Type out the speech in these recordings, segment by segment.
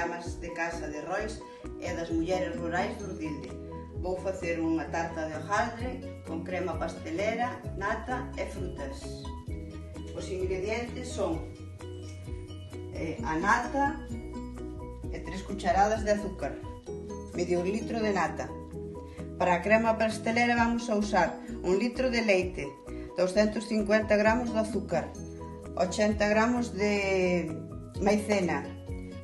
amas de casa de Rois e das mulleres rurais de Urdilde. Vou facer unha tarta de hojaldre con crema pastelera, nata e frutas. Os ingredientes son a nata e 3 cucharadas de azúcar, medio litro de nata. Para a crema pastelera vamos a usar 1 litro de leite, 250 gramos de azúcar, 80 gramos de maicena,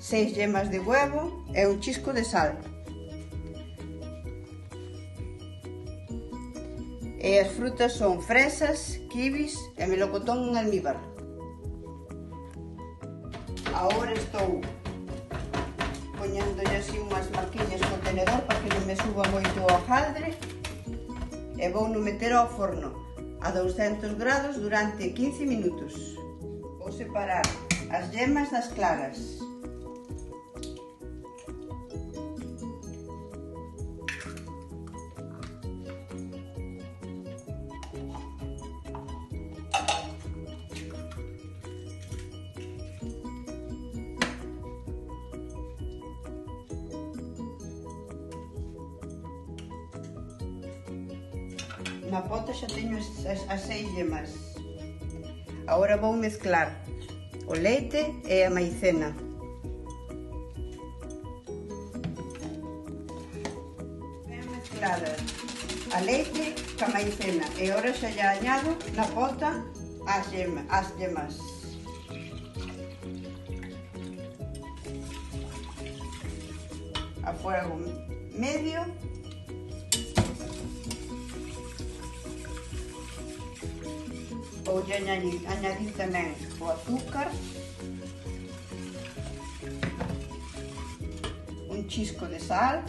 6 yemas de huevo e un chisco de sal. E as frutas son fresas, kiwis e melocotón en almíbar. Agora estou poñéndolle así unhas marquiñas co tenedor para que non me suba moito o hojaldre e vou no meter ao forno a 200 grados durante 15 minutos. Vou separar as yemas das claras. Na pota xa teño as 6 yemas. Agora vou mezclar o leite e a maicena. Ben mezclada a leite ca maicena e agora xa lle añado na pota as yemas. A fuego medio. Vou añadir tamén o azúcar, un chisco de sal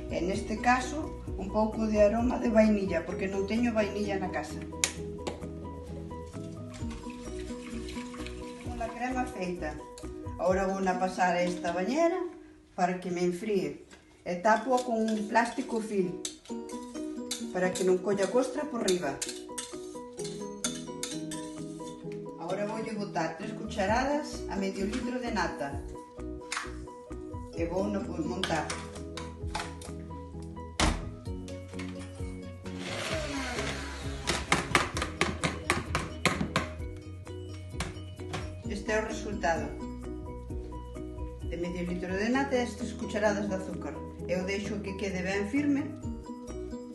e neste caso un pouco de aroma de vainilla, porque non teño vainilla na casa. Con a crema feita, agora vou a pasar a esta bañera para que me enfríe e tapo con un plástico film para que non colla costra por riba. Agora voulle botar 3 cucharadas a medio litro de nata e vou montar. Este é o resultado de medio litro de nata e 3 cucharadas de azúcar. Eu deixo que quede ben firme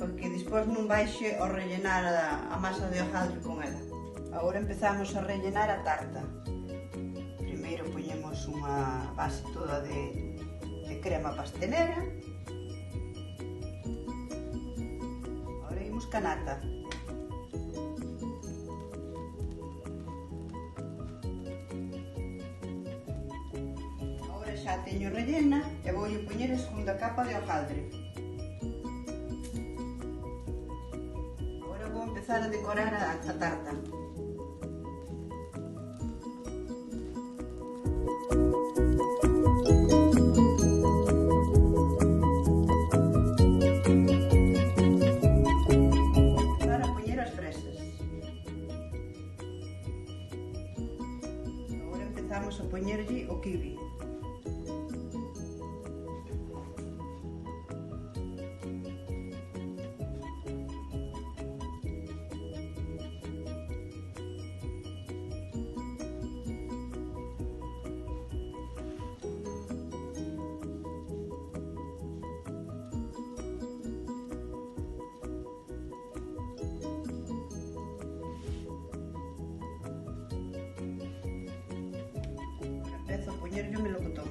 porque despois non baixe ao rellenar a masa de hojaldre con ela. Agora empezamos a rellenar a tarta. Primeiro poñemos unha base toda de crema pastelera. Agora imos ca nata. Agora xa teño rellena e vou poñer a segunda capa de hojaldre. Empezar a decorar a tarta. Empezar a poñer as fresas. Agora empezamos a poñerlle o kiwi. Empezo a poñerlle o melocotón.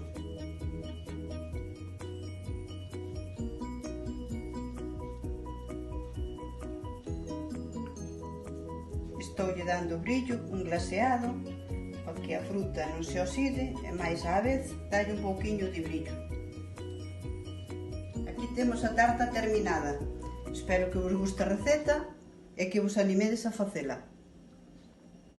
Estoulle dando brillo, un glaseado, para que a fruta non se oxide e máis á vez dalle un pouquiño de brillo. Aquí temos a tarta terminada. Espero que vos guste a receta e que vos animedes a facela.